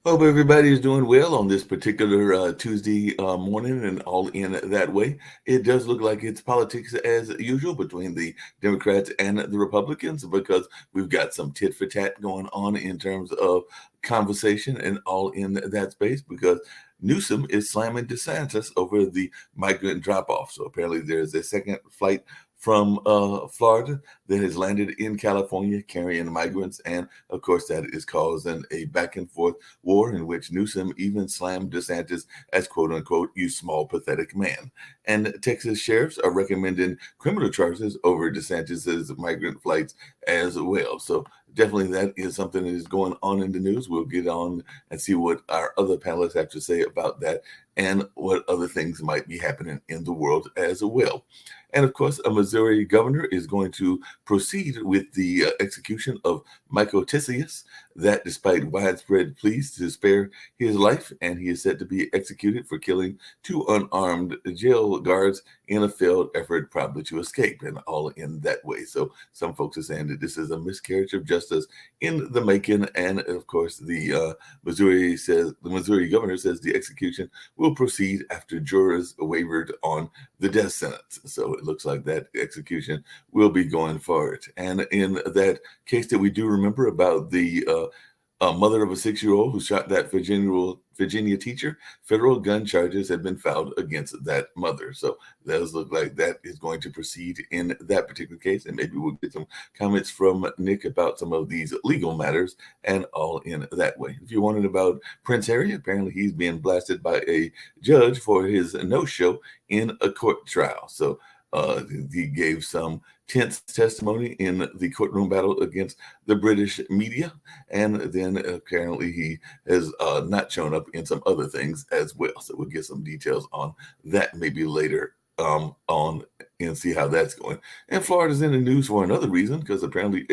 Hope everybody is doing well on this particular Tuesday morning and all in that way. It does look like it's politics as usual between the Democrats and the Republicans because we've got some tit for tat going on in terms of conversation and all in that space because Newsom is slamming DeSantis over the migrant drop off. So apparently there's a second flight from Florida that has landed in California carrying migrants. And of course, that is causing a back and forth war in which Newsom even slammed DeSantis as quote unquote, you small, pathetic man. And Texas sheriffs are recommending criminal charges over DeSantis's migrant flights as well. So definitely that is something that is going on in the news. We'll get on and see what our other panelists have to say about that and what other things might be happening in the world as well. And of course, a Missouri governor is going to proceed with the execution of Michael Tissius, that despite widespread pleas to spare his life, and he is set to be executed for killing two unarmed jail guards in a failed effort probably to escape, and all in that way. So some folks are saying that this is a miscarriage of justice in the making, and of course the Missouri governor says the execution will proceed after jurors wavered on the death sentence. So it looks like that execution will be going forward. And in that case that we do remember about the mother of a 6-year-old who shot that Virginia teacher, federal gun charges have been filed against that mother. So it does look like that is going to proceed in that particular case. And maybe we'll get some comments from Nick about some of these legal matters and all in that way. If you wanted about Prince Harry, apparently he's being blasted by a judge for his no-show in a court trial. So he gave some tense testimony in the courtroom battle against the British media, and then apparently he has not shown up in some other things as well. So we'll get some details on that maybe later on and see how that's going. And Florida's in the news for another reason because apparently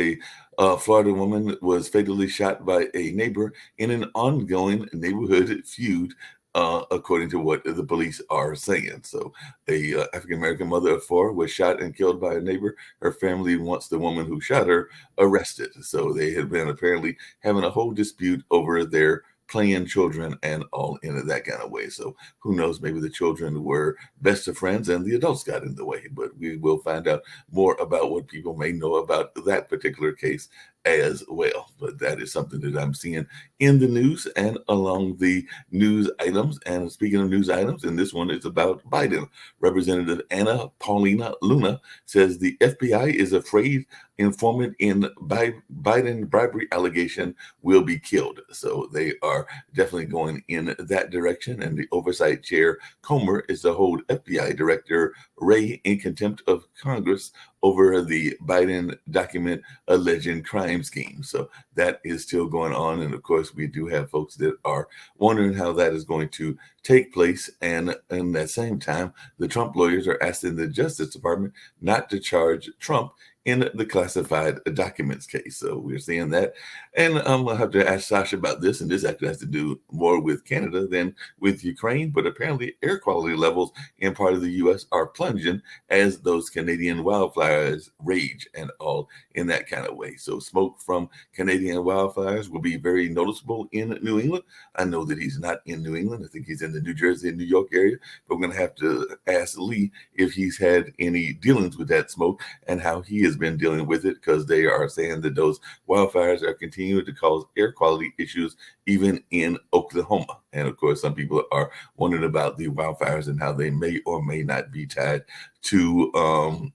a Florida woman was fatally shot by a neighbor in an ongoing neighborhood feud according to what the police are saying. So, a African American mother of 4 was shot and killed by a neighbor. Her family wants the woman who shot her arrested. So they had been apparently having a whole dispute over their playing children and all in that kind of way. So who knows? Maybe the children were best of friends and the adults got in the way. But we will find out more about what people may know about that particular case as well. But that is something that I'm seeing in the news and along the news items. And speaking of news items, and this one is about Biden. Representative Anna Paulina Luna says the FBI is afraid informant in Biden bribery allegation will be killed. So they are definitely going in that direction. And the oversight chair, Comer, is to hold FBI Director Wray in contempt of Congress over the Biden document alleging crime scheme. So that is still going on. And of course, we do have folks that are wondering how that is going to take place. And in that same time, the Trump lawyers are asking the Justice Department not to charge Trump in the classified documents case. So we're seeing that. And I'm going to have to ask Sasha about this. And this actually has to do more with Canada than with Ukraine. But apparently, air quality levels in part of the U.S. are plunging as those Canadian wildfires rage and all in that kind of way. So smoke from Canadian wildfires will be very noticeable in New England. I know that he's not in New England. I think he's in the New Jersey and New York area. But we're going to have to ask Lee if he's had any dealings with that smoke and how he has been dealing with it, because they are saying that those wildfires are continuing to cause air quality issues even in Oklahoma. And of course, some people are wondering about the wildfires and how they may or may not be tied to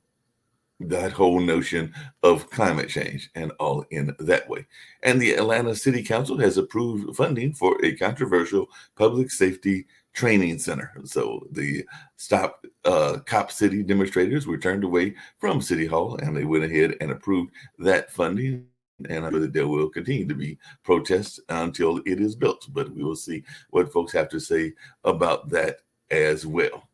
that whole notion of climate change and all in that way. And the Atlanta City Council has approved funding for a controversial public safety training center. So the Stop Cop City demonstrators were turned away from City Hall and they went ahead and approved that funding. And I'm sure that there will continue to be protests until it is built. But we will see what folks have to say about that as well.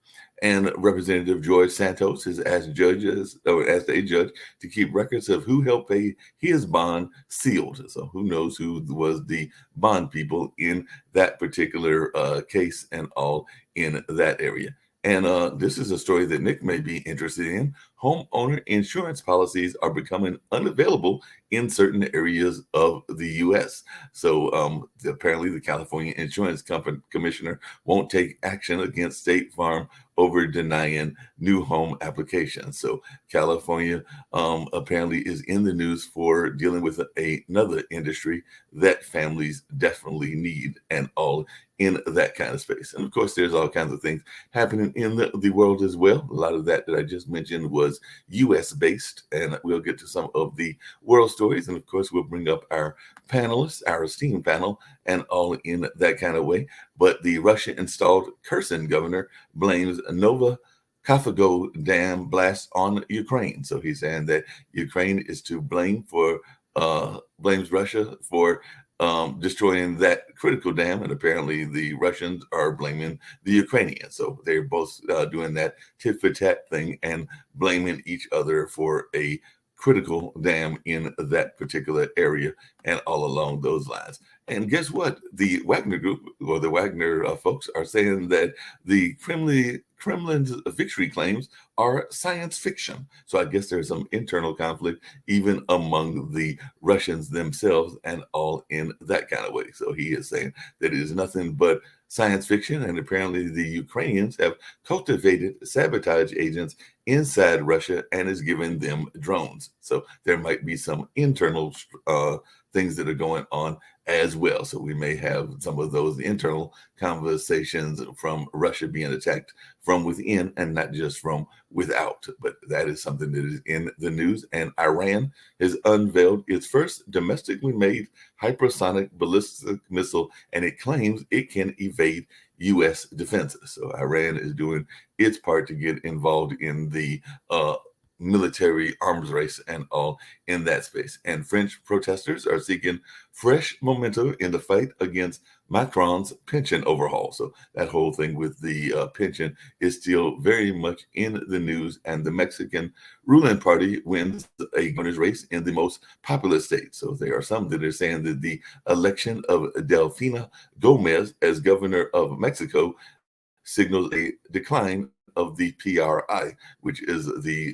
And Representative George Santos has asked asked a judge to keep records of who helped pay his bond sealed. So who knows who was the bond people in that particular case and all in that area. And this is a story that Nick may be interested in. Homeowner insurance policies are becoming unavailable in certain areas of the U.S. So apparently, the California Insurance Company Commissioner won't take action against State Farm over denying new home applications. So California apparently is in the news for dealing with another industry that families definitely need and all in that kind of space. And of course, there's all kinds of things happening in the world as well. A lot of that I just mentioned was US based, and we'll get to some of the world stories. And of course, we'll bring up our panelists, our esteemed panel, and all in that kind of way. But the Russia installed Kherson governor blames Nova Kafago dam blast on Ukraine. So he's saying that Ukraine is to blame for blames Russia for destroying that critical dam, and apparently the Russians are blaming the Ukrainians. So they're both doing that tit for tat thing and blaming each other for a critical dam in that particular area and all along those lines. And guess what? The Wagner Group or the Wagner folks are saying that the Kremlin's victory claims are science fiction. So I guess there's some internal conflict even among the Russians themselves and all in that kind of way. So he is saying that it is nothing but science fiction. And apparently the Ukrainians have cultivated sabotage agents inside Russia and is giving them drones. So there might be some internal things that are going on as well. So we may have some of those internal conversations from Russia being attacked from within and not just from without. But that is something that is in the news. And Iran has unveiled its first domestically made hypersonic ballistic missile, and it claims it can evade U.S. defenses. So Iran is doing its part to get involved in the military arms race and all in that space. And French protesters are seeking fresh momentum in the fight against Macron's pension overhaul. So that whole thing with the pension is still very much in the news, and the Mexican ruling party wins a governor's race in the most populous state. So there are some that are saying that the election of Delfina Gomez as governor of Mexico signals a decline of the PRI, which is the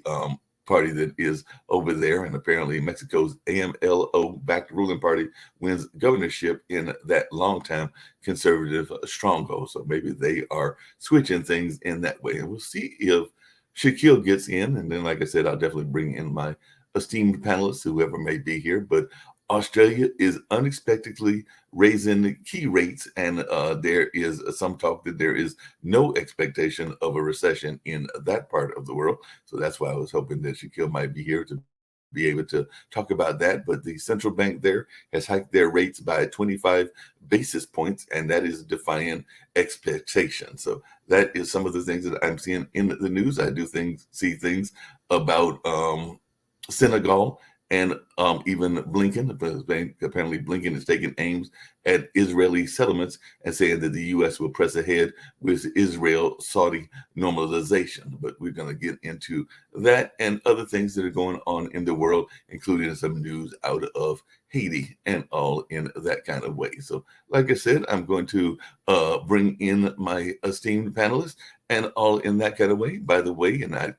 party that is over there. And apparently Mexico's AMLO-backed ruling party wins governorship in that longtime conservative stronghold. So maybe they are switching things in that way. And we'll see if Shaquille gets in. And then, like I said, I'll definitely bring in my esteemed panelists, whoever may be here. But Australia is unexpectedly raising key rates, and there is some talk that there is no expectation of a recession in that part of the world. So that's why I was hoping that Shaquille might be here to be able to talk about that. But the central bank there has hiked their rates by 25 basis points, and that is defying expectation. So that is some of the things that I'm seeing in the news. I do see things about Senegal and even Blinken. Apparently Blinken is taking aims at Israeli settlements and saying that the U.S. will press ahead with Israel-Saudi normalization. But we're going to get into that and other things that are going on in the world, including some news out of Haiti and all in that kind of way. So like I said, I'm going to bring in my esteemed panelists and all in that kind of way. By the way, and I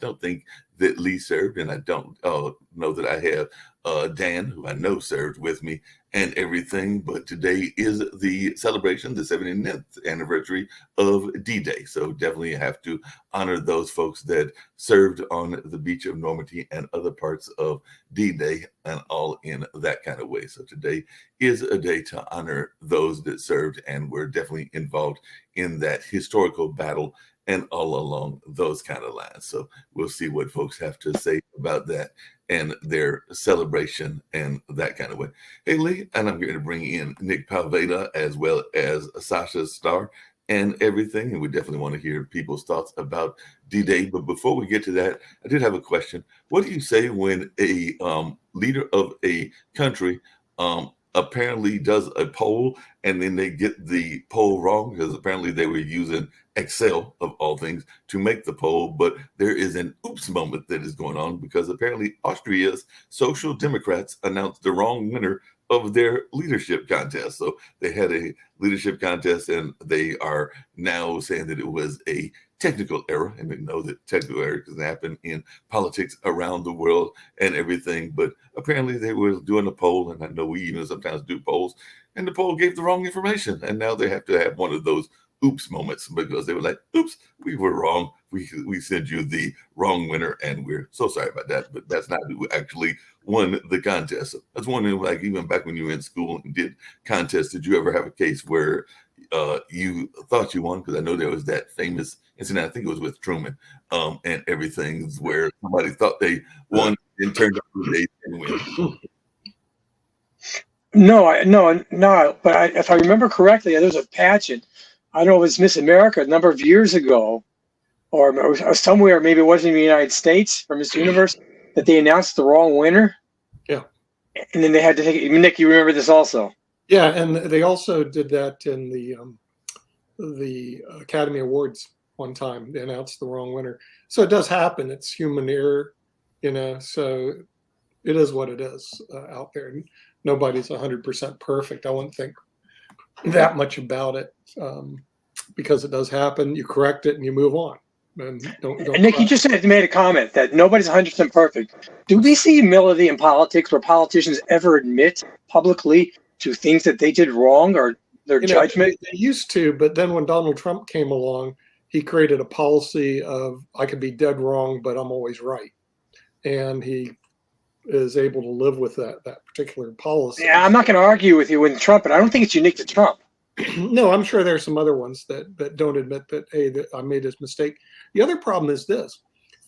don't think that Lee served, and I don't know that I have Dan, who I know served with me and everything. But today is the celebration, the 79th anniversary of D-Day. So definitely have to honor those folks that served on the beach of Normandy and other parts of D-Day and all in that kind of way. So today is a day to honor those that served and were definitely involved in that historical battle and all along those kind of lines. So we'll see what folks have to say about that and their celebration and that kind of way. Hey, Lee, and I'm going to bring in Nick Palveda as well as Sasha Starr and everything. And we definitely want to hear people's thoughts about D-Day. But before we get to that, I did have a question. What do you say when a leader of a country apparently does a poll and then they get the poll wrong because apparently they were using Excel of all things to make the poll, but there is an oops moment that is going on because apparently Austria's Social Democrats announced the wrong winner of their leadership contest. So they had a leadership contest, and they are now saying that it was a technical error, and we know that technical error can happen in politics around the world and everything. But apparently, they were doing a poll, and I know we even sometimes do polls, and the poll gave the wrong information, and now they have to have one of those oops moments because they were like, oops, we were wrong. We sent you the wrong winner, and we're so sorry about that. But that's not who actually won the contest. I was wondering, like, even back when you were in school and did contests, did you ever have a case where you thought you won? Because I know there was that famous incident, I think it was with Truman, and everything, where somebody thought they won and turned out they didn't win. No. But if I remember correctly, there was a pageant. I don't know if it was Miss America a number of years ago, or somewhere, maybe it wasn't in the United States, or Miss Universe, that they announced the wrong winner. Yeah. And then they had to take it. Nick, you remember this also? Yeah, and they also did that in the Academy Awards one time. They announced the wrong winner. So it does happen. It's human error, so it is what it is out there. Nobody's 100% perfect. I wouldn't think that much about it because it does happen. You correct it and you move on. And Nick, you just made a comment that nobody's 100% perfect. Do we see humility in politics where politicians ever admit publicly to things that they did wrong or their judgment? They used to, but then when Donald Trump came along, he created a policy of I could be dead wrong, but I'm always right. And he is able to live with that particular policy. Yeah, I'm not going to argue with you with Trump, but I don't think it's unique to Trump. No, I'm sure there are some other ones that don't admit that, hey, that I made this mistake. The other problem is this: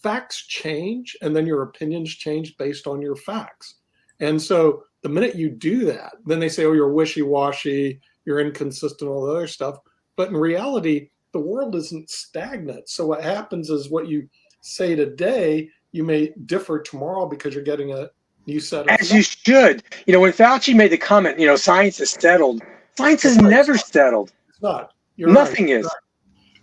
facts change, and then your opinions change based on your facts. And so the minute you do that, then they say, oh, you're wishy-washy, you're inconsistent, all the other stuff. But in reality, the world isn't stagnant. So what happens is what you say today, you may differ tomorrow because you're getting a new set of As you should. When Fauci made the comment, science is settled. Science is never settled. It's not. Nothing is.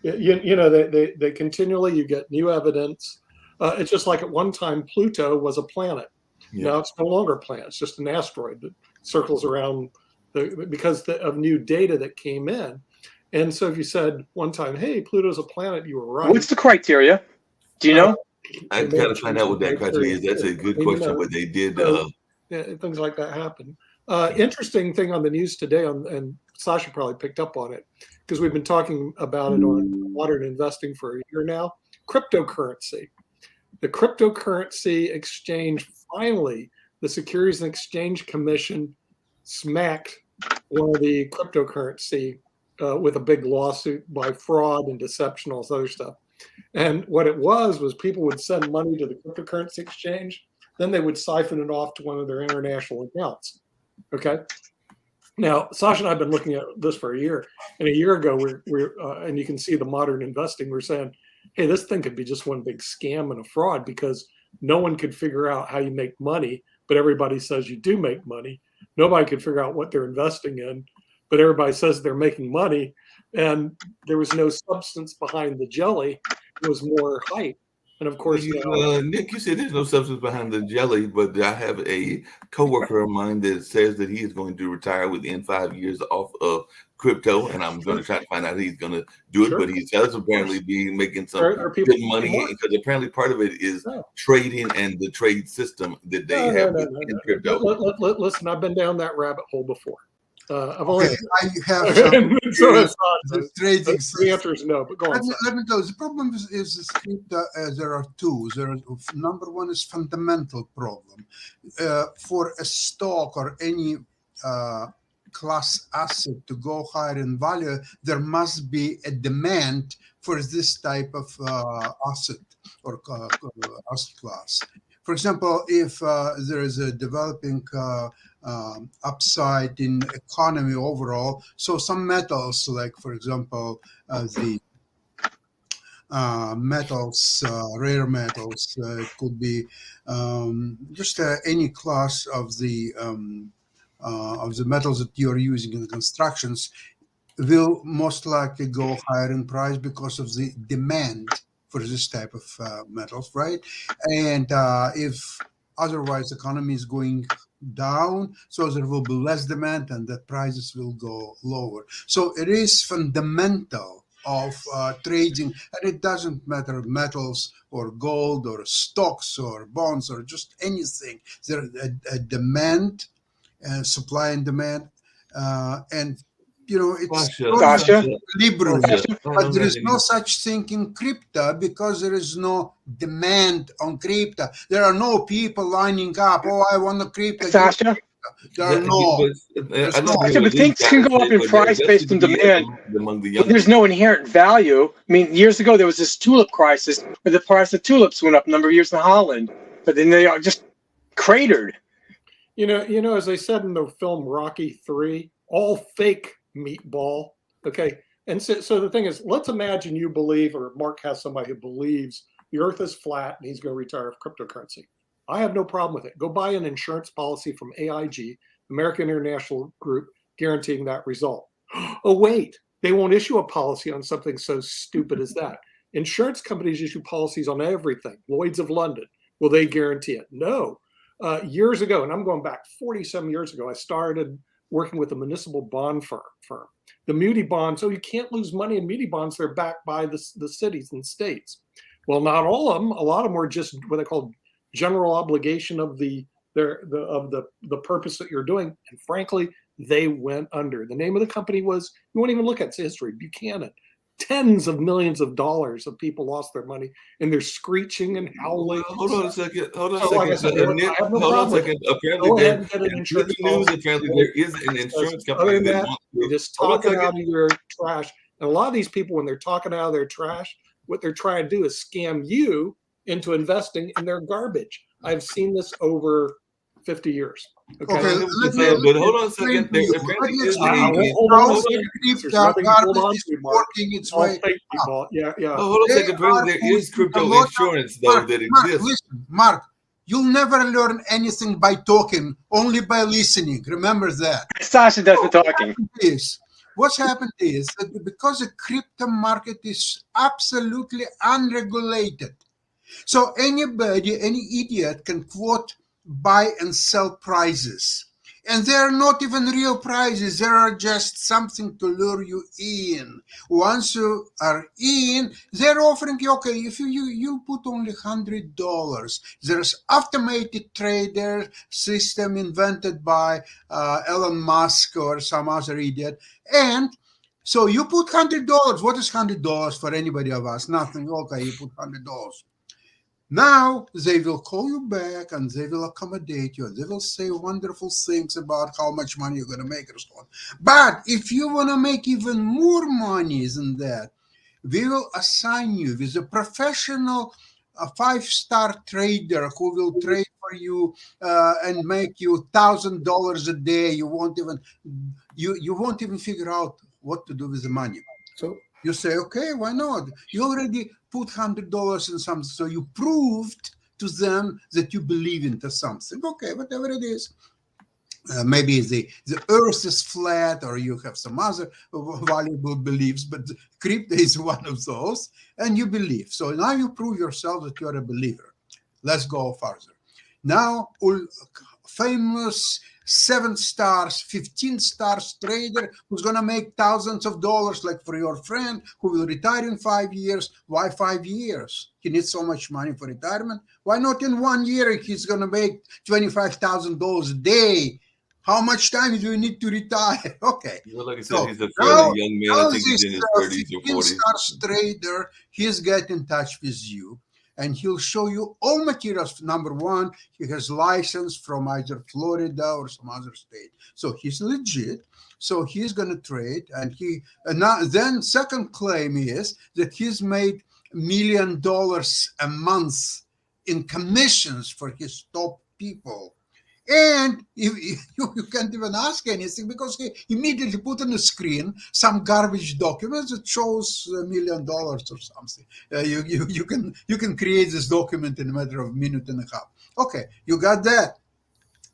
They continually, you get new evidence. It's just like at one time Pluto was a planet. Yeah. Now it's no longer a planet. It's just an asteroid that circles around because of new data that came in. And so if you said one time, hey, Pluto's a planet, you were right. What's the criteria? Do you know? I've got to find out what that criteria is. That's a good question. What they did. Things like that happen. Interesting thing on the news today, and Sasha probably picked up on it because we've been talking about it on Modern Investing for a year now. Cryptocurrency. The cryptocurrency exchange, finally, the Securities and Exchange Commission smacked one of the cryptocurrency with a big lawsuit by fraud and deception, all this other stuff. And what it was people would send money to the cryptocurrency exchange, then they would siphon it off to one of their international accounts. Okay. Now, Sasha and I have been looking at this for a year, and a year ago, and you can see the Modern Investing, we're saying, hey, this thing could be just one big scam and a fraud because no one could figure out how you make money, but everybody says you do make money. Nobody could figure out what they're investing in, but everybody says they're making money, and there was no substance behind the jelly. It was more hype. And of course, Nick, you said there's no substance behind the jelly, but I have a coworker of mine that says that he is going to retire within 5 years off of crypto, and I'm going to try to find out how he's going to do it. Sure. But he does apparently be making some good money because apparently part of it is trading and the trade system that they have in crypto. Listen, I've been down that rabbit hole before. I have some the trading. The answer is no, but go on. Let me go. The problem is there are two. Number one is fundamental problem. For a stock or any class asset to go higher in value, there must be a demand for this type of asset or asset class. For example, if there is a developing upside in economy overall, so some metals, like for example the metals, rare metals, could be just any class of the metals that you are using in the constructions, will most likely go higher in price because of the demand for this type of metals, right? And if otherwise economy is going down, so there will be less demand and the prices will go lower. So it is fundamental of trading, and it doesn't matter metals or gold or stocks or bonds or just anything. There a demand, supply and demand, and it's Sasha, totally Sasha, equilibrium. Sasha, hold But on there a is no second. such thing in crypto because there is no demand on crypto. There are no people lining up. Oh, I want a crypto. Give me Sasha, crypto. There are no. I There's no. love to hear Sasha, what but Lee's things got can to go up say, in but there price does seem based to on be a demand. demand among the When young there's people. no inherent value. I mean, years ago there was this tulip crisis where the price of tulips went up a number of years in Holland, but then they are just cratered. As I said in the film Rocky 3, all fake meatball. Okay. And so the thing is, let's imagine you believe, or Mark has somebody who believes the earth is flat and he's going to retire off cryptocurrency. I have no problem with it. Go buy an insurance policy from AIG, American International Group, guaranteeing that result. Oh, wait, they won't issue a policy on something so stupid as that. Insurance companies issue policies on everything. Lloyd's of London, will they guarantee it? No. Years ago, and I'm going back 47 years ago, I started working with a municipal bond firm. The muni bonds, so you can't lose money in muni bonds. They're backed by the cities and states. Well, not all of them. A lot of them were just what they call general obligation of the purpose that you're doing. And frankly, they went under. The name of the company was, you won't even look at its history, Buchanan. Tens of millions of dollars of people lost their money, and they're screeching and howling. Well, hold on a second. Hold on a So, like I second. said, Nick, I have no hold on a problem with it. second. Apparently, Go ahead there and get an in insurance breaking news. policy. Apparently, there is an insurance Other company than that that, wants you're to. just Hold on a talking second. out of your trash. And a lot of these people, when they're talking out of their trash, what they're trying to do is scam you into investing in their garbage. I've seen this over 50 years. Okay. Okay, I hear what you're let me, saying, but hold on a explain second. to There you. Let apparently me is I explain to a. you won't hold on how a Hold second on. because there's crypto nothing to hold garbage on is to, Mark. working its It's all way fake up. people. Yeah, yeah. Oh, hold on a They second. Apparently, are there is putting a crypto lot of insurance though Mark, that Mark, exists. listen, Mark, you'll never learn anything by talking, only by listening. Remember that. Sasha does the So talking. what's happened is that because the crypto market is absolutely unregulated, so anybody, any idiot can quote buy and sell prices. And they're not even real prices. They are just something to lure you in. Once you are in, they're offering you, okay, if you put only $100, there's automated trader system invented by Elon Musk or some other idiot. And so you put $100. What is $100 for anybody of us? Nothing. Okay, you put $100. Now they will call you back and they will accommodate you and they will say wonderful things about how much money you're going to make and so on. But if you want to make even more money than that, we will assign you with a professional, a five-star trader who will trade for you and make you $1,000 a day. You won't even figure out what to do with the money. So You say, okay, why not? You already put $100 in something, so you proved to them that you believe into something. Okay, whatever it is. Maybe the earth is flat, or you have some other valuable beliefs, but crypto is one of those, and you believe. So now you prove yourself that you're a believer. Let's go further. Now, famous 7 stars, 15 stars trader who's going to make thousands of dollars, like for your friend who will retire in 5 years. Why 5 years? He needs so much money for retirement. Why not in 1 year he's going to make $25,000 a day? How much time do you need to retire? Okay. Well, like I said, So he's a fairly now, young man. I think he's this in his 30s or 15 40s. stars trader, he's get in touch with you and he'll show you all materials. Number one, he has license from either Florida or some other state. So he's legit. So he's going to trade. And then second claim is that he's made $1 million a month in commissions for his top people. And you can't even ask anything because he immediately put on the screen some garbage documents that shows $1 million or something. You can create this document in a matter of a minute and a half. Okay, you got that.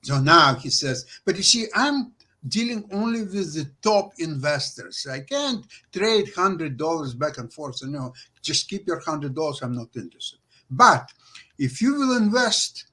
So now he says, but you see, I'm dealing only with the top investors. I can't trade $100 back and forth. So no, just keep your $100. I'm not interested. But if you will invest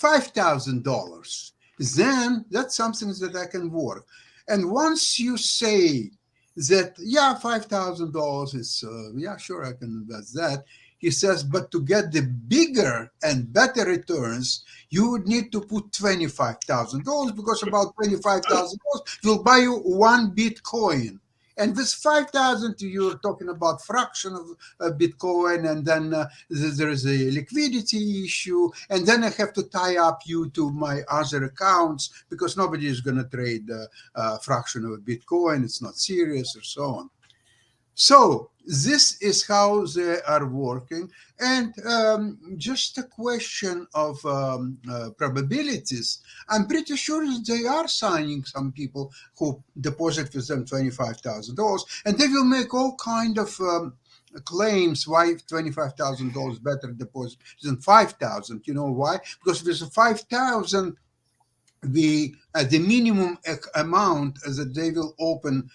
$5,000, then that's something that I can work. And once you say that, yeah, $5,000 is, yeah, sure, I can invest that. He says, but to get the bigger and better returns, you would need to put $25,000 because about $25,000 will buy you one Bitcoin. And this 5,000, you're talking about fraction of Bitcoin, and then there is a liquidity issue, and then I have to tie up you to my other accounts because nobody is going to trade a fraction of a Bitcoin. It's not serious, or so on. So this is how they are working. And just a question of probabilities. I'm pretty sure they are signing some people who deposit with them $25,000, and they will make all kind of claims why $25,000 better deposit than 5,000. You know why? Because with 5,000, the minimum amount that they will open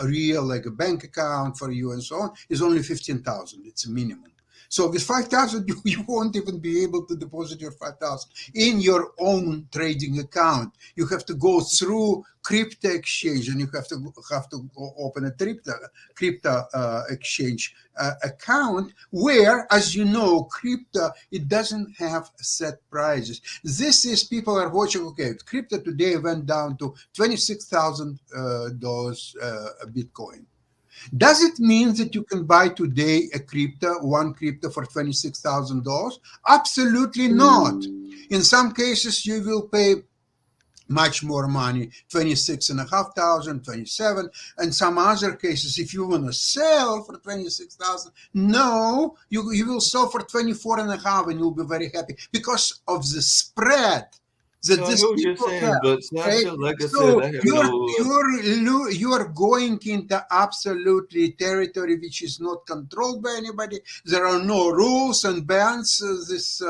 real like a bank account for you and so on is only 15,000. It's a minimum. So with 5,000, you won't even be able to deposit your 5,000 in your own trading account. You have to go through crypto exchange, and you have to open a crypto exchange account where, as you know, crypto, it doesn't have set prices. This is, people are watching, okay, crypto today went down to $26,000 a Bitcoin. Does it mean that you can buy today one crypto for $26,000? Absolutely not. In some cases, you will pay much more money, 26,500, 27. And some other cases, if you want to sell for 26,000, no, you will sell for 24.5, and you'll be very happy because of the spread that I these know what you're people saying, have. but Right? Sasha, like I So said, I have no. you are going into absolutely territory which is not controlled by anybody. There are no rules and bans. This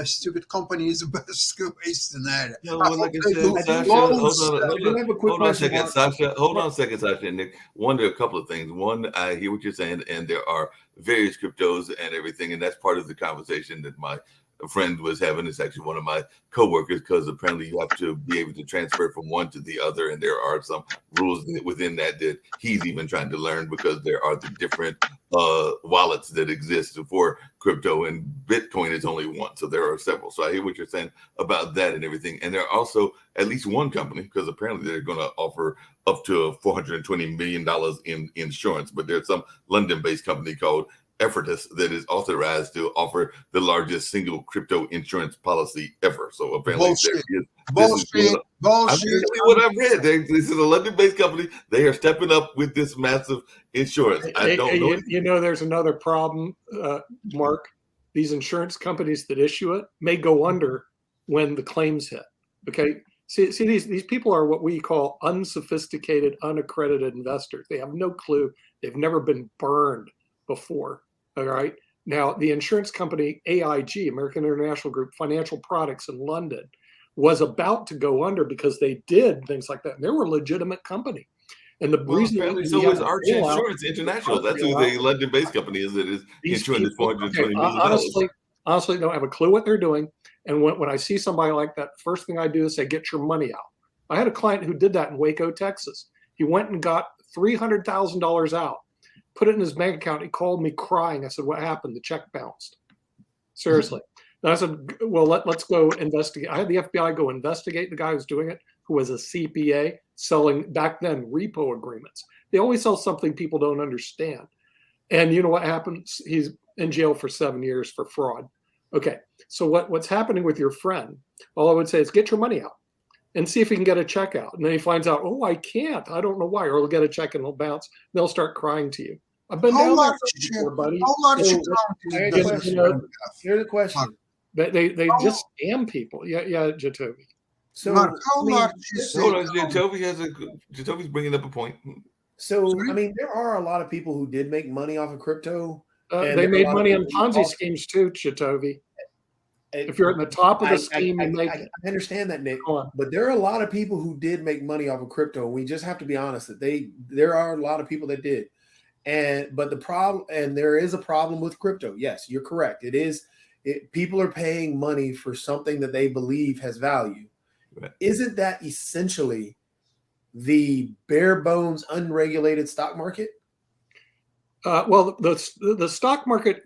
stupid company is the best case scenario. No, I well, hope like I they said, do Sasha, loans. I do have a quick hold on a question, second, Mark. Sasha. Hold on Mark. a second, Sasha and Nick. Wonder a couple of things. One, I hear what you're saying, and there are various cryptos and everything, and that's part of the conversation that my friend was having. It's actually one of my coworkers, because apparently you have to be able to transfer from one to the other, and there are some rules within that he's even trying to learn, because there are the different wallets that exist for crypto, and Bitcoin is only one, so there are several. So I hear what you're saying about that and everything. And there are also at least one company, because apparently they're going to offer up to $420 million in insurance, but there's some London-based company called Effortless that is authorized to offer the largest single crypto insurance policy ever. So apparently Bullshit. this is Bullshit. I'm telling you what I've read. This is a London-based company. They are stepping up with this massive insurance. I don't know. You know, there's another problem, Mark. These insurance companies that issue it may go under when the claims hit. Okay. See, these people are what we call unsophisticated, unaccredited investors. They have no clue. They've never been burned before. All right. Now, the insurance company AIG, American International Group Financial Products in London, was about to go under because they did things like that. And they were a legitimate company. And the reason apparently so is Arch Insurance International. That's who the London-based company is that is insuring this $420 million. Honestly, don't have a clue what they're doing. And when I see somebody like that, first thing I do is say, get your money out. I had a client who did that in Waco, Texas. He went and got $300,000 out, put it in his bank account. He called me crying. I said, what happened? The check bounced. Seriously. And I said, well, let's go investigate. I had the FBI go investigate the guy who's doing it, who was a CPA selling back then repo agreements. They always sell something people don't understand. And you know what happens? He's in jail for 7 years for fraud. Okay, so what's happening with your friend? All I would say is get your money out and see if he can get a check out. And then he finds out, oh, I can't. I don't know why. Or he'll get a check and he'll bounce. They'll start crying to you. I've been down there before, buddy. How large Here's the question. They just scam people. Yeah, Jacoby. So, Mark, how large is Hold on, Jacoby's bringing up a point. So, I mean, there are a lot of people who did make money off of crypto. They made money on Ponzi schemes too, Chitovi. If you're at the top of the scheme, you make it. I understand that, Nick. But there are a lot of people who did make money off of crypto. We just have to be honest that there are a lot of people that did. But the problem, and there is a problem with crypto. Yes, you're correct. People are paying money for something that they believe has value. Right. isn't that essentially the bare bones unregulated stock market? Well, the stock market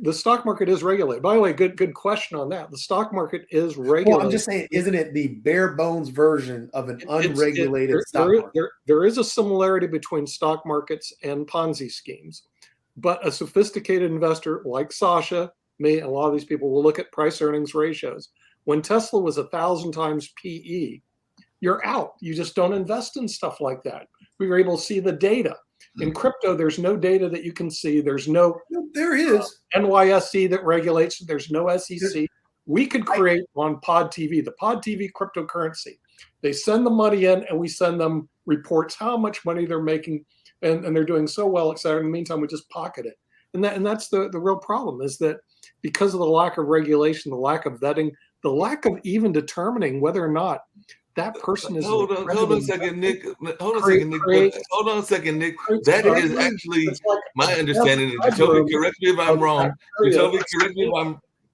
is regulated. By the way, good question on that. The stock market is regulated. Well, I'm just saying, isn't it the bare bones version of an unregulated stock market? There is a similarity between stock markets and Ponzi schemes, but a sophisticated investor like Sasha, me, and a lot of these people will look at price earnings ratios. When Tesla was 1,000 times PE, you're out. You just don't invest in stuff like that. We were able to see the data. In crypto, there's no data that you can see. There's no There is NYSE that regulates. There's no SEC. We could create on Pod TV, the Pod TV cryptocurrency. They send the money in, and we send them reports how much money they're making, and they're doing so well, et cetera. In the meantime, we just pocket it. And that's the real problem, is that because of the lack of regulation, the lack of vetting, the lack of even determining whether or not that person is. Hold on a second, Nick. Hold on a second, Nick. That is actually my understanding. Jacoby, correct me if I'm wrong. Jacoby,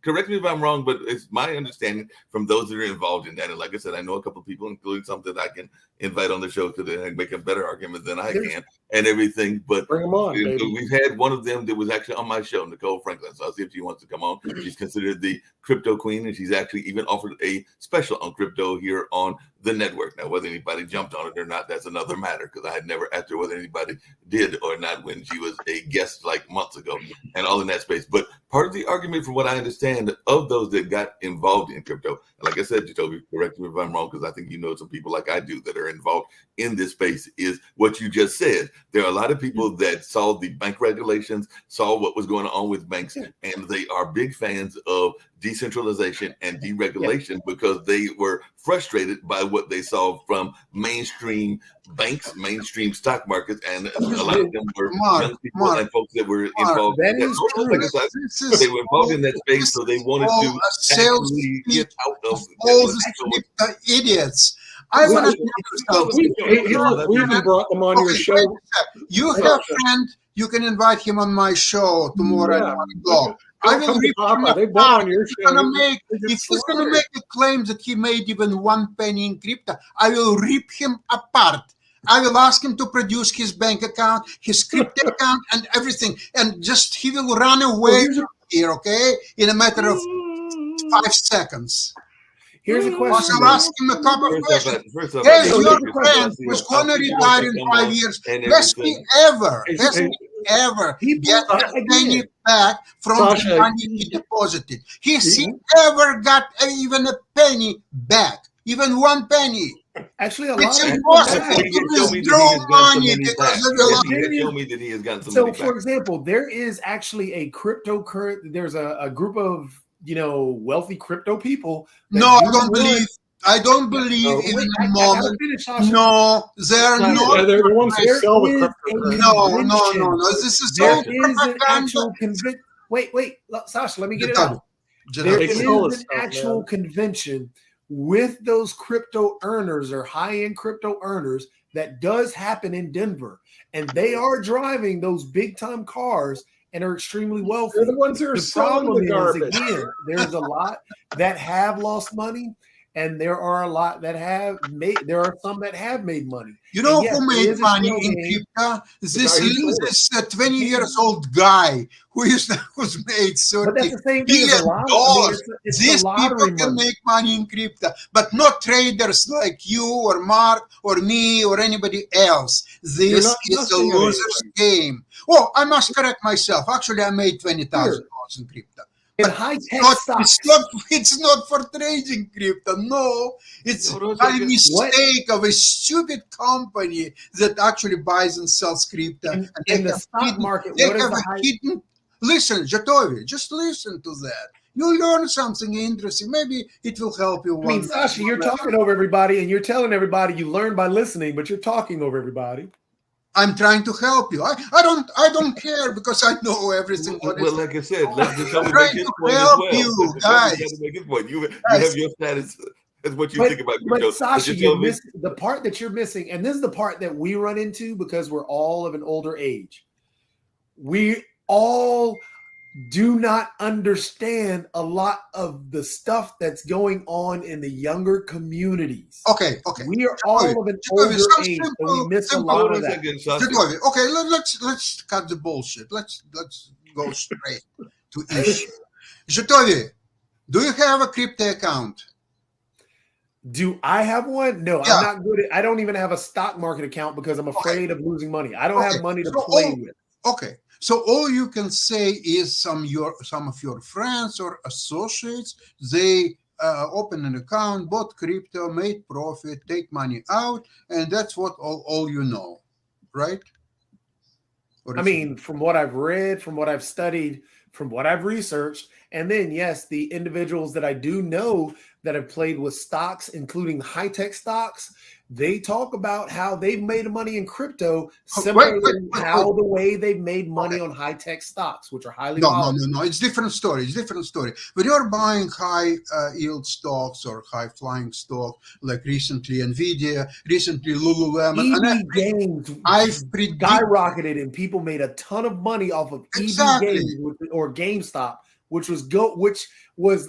correct me if I'm wrong, but it's my understanding from those that are involved in that. And like I said, I know a couple of people, including some that I can invite on the show because they make a better argument than I can and everything. But bring them on, baby. We've had one of them that was actually on my show, Nicole Franklin. So I'll see if she wants to come on. She's considered the crypto queen, and she's actually even offered a special on crypto here on the network. Now, whether anybody jumped on it or not, that's another matter, because I had never asked her whether anybody did or not when she was a guest like months ago and all in that space. But part of the argument, from what I understand, of those that got involved in crypto, and like I said, Jacoby, correct me if I'm wrong, because I think you know some people like I do that are involved in this space, is what you just said. There are a lot of people that saw the bank regulations, saw what was going on with banks, and they are big fans of decentralization and deregulation because they were frustrated by what they saw from mainstream banks, mainstream stock markets, and a lot of them were young people and folks that were involved. That is true. They were involved in that space, so they wanted to actually get out of all the idiots. I want to. We even brought them on your show. You have a friend. You can invite him on my show tomorrow. Yeah. Go. I will rip him apart. If he's going to make a claim that he made even 1 penny in crypto, I will rip him apart. I will ask him to produce his bank account, his crypto account, and everything. And just he will run away from here, okay? In a matter of 5 seconds. Here's a question. I'll ask him a couple of questions. Yes, your friend was going to retire in 5 years. Has he ever get a penny back from the money he deposited? Has he ever got even a penny back? Even 1 penny? Actually, a lot it's impossible to withdraw money because of the So, for example, there is actually a cryptocurrency. There's a group of wealthy crypto people. No, I don't believe in the moment. No, they're not. They're the ones who sell the cryptocurrency. No. This is so propaganda. Wait, Sasha, let me get it out. There is an actual convention with those crypto earners or high-end crypto earners that does happen in Denver, and they are driving those big-time cars and are extremely wealthy. They're the ones who are selling the garbage. Again, there's a lot that have lost money, and there are a lot that have made. There are some that have made money. You know who made money in crypto? This 20-year-old guy who's made $30 billion. These people can make money in crypto, but not traders like you or Mark or me or anybody else. This is a loser's game. Oh, I must correct myself. Actually, I made $20,000 in crypto. In high-tech stocks. It's not for trading crypto. No, it's a mistake of a stupid company that actually buys and sells crypto. And in the stock market, they have a hidden. Listen, Jatovi, just listen to that. You learn something interesting. Maybe it will help you. I mean, Sasha, you're talking over everybody, and you're telling everybody you learn by listening, but you're talking over everybody. I'm trying to help you. I don't care because I know everything. Well, like I said, let's just make his point as well. You guys, you have your status. That's what you think about. But Sasha, you miss the part that you're missing, and this is the part that we run into because we're all of an older age. We all do not understand a lot of the stuff that's going on in the younger communities. Okay. We are all of an older age, so we miss a lot of that. Okay, let's cut the bullshit. Let's go straight to issue. Jatovi, do you have a crypto account? Do I have one? No, Yeah. I'm not good at. I don't even have a stock market account because I'm afraid of losing money. I don't have money to play with. Okay, so all you can say is some of your friends or associates, they open an account, bought crypto, made profit, take money out, and that's what all you know, right? I mean, from what I've read, from what I've studied, from what I've researched, and then yes, the individuals that I do know that have played with stocks, including high-tech stocks, they talk about how they've made money in crypto similar to how the way they've made money on high-tech stocks, which are highly volatile. No. It's different story. When you're buying high yield stocks or high flying stock, like recently Nvidia, recently Lululemon, EV games skyrocketed, and people made a ton of money off of EV games or GameStop, which was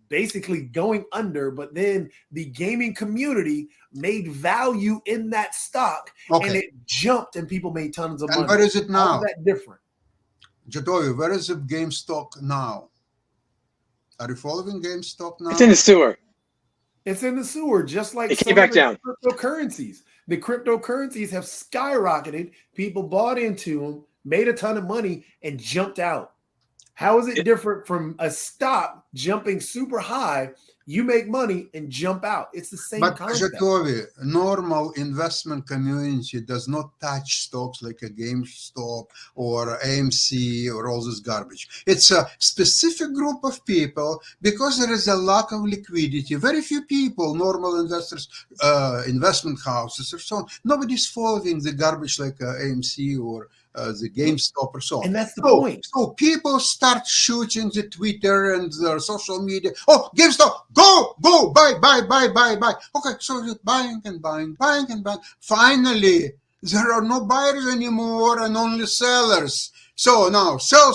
basically going under, but then the gaming community made value in that stock, and it jumped, and people made tons of money. And where is it now? How is that different? Jatovi, where is the GameStop now? Are you following GameStop now? It's in the sewer. It's in the sewer, just like it came back down. Cryptocurrencies. The cryptocurrencies have skyrocketed. People bought into them, made a ton of money, and jumped out. How is it different from a stock jumping super high? You make money and jump out. It's the same concept. But Jatovi, normal investment community does not touch stocks like a GameStop or AMC or all this garbage. It's a specific group of people because there is a lack of liquidity. Very few people, normal investors, investment houses or so on, nobody's following the garbage like AMC or the GameStop or so on. And that's the point. So people start shooting the Twitter and the social media. Oh, GameStop, go, buy. Okay, so you're buying and buying. Finally, there are no buyers anymore and only sellers. So now sell.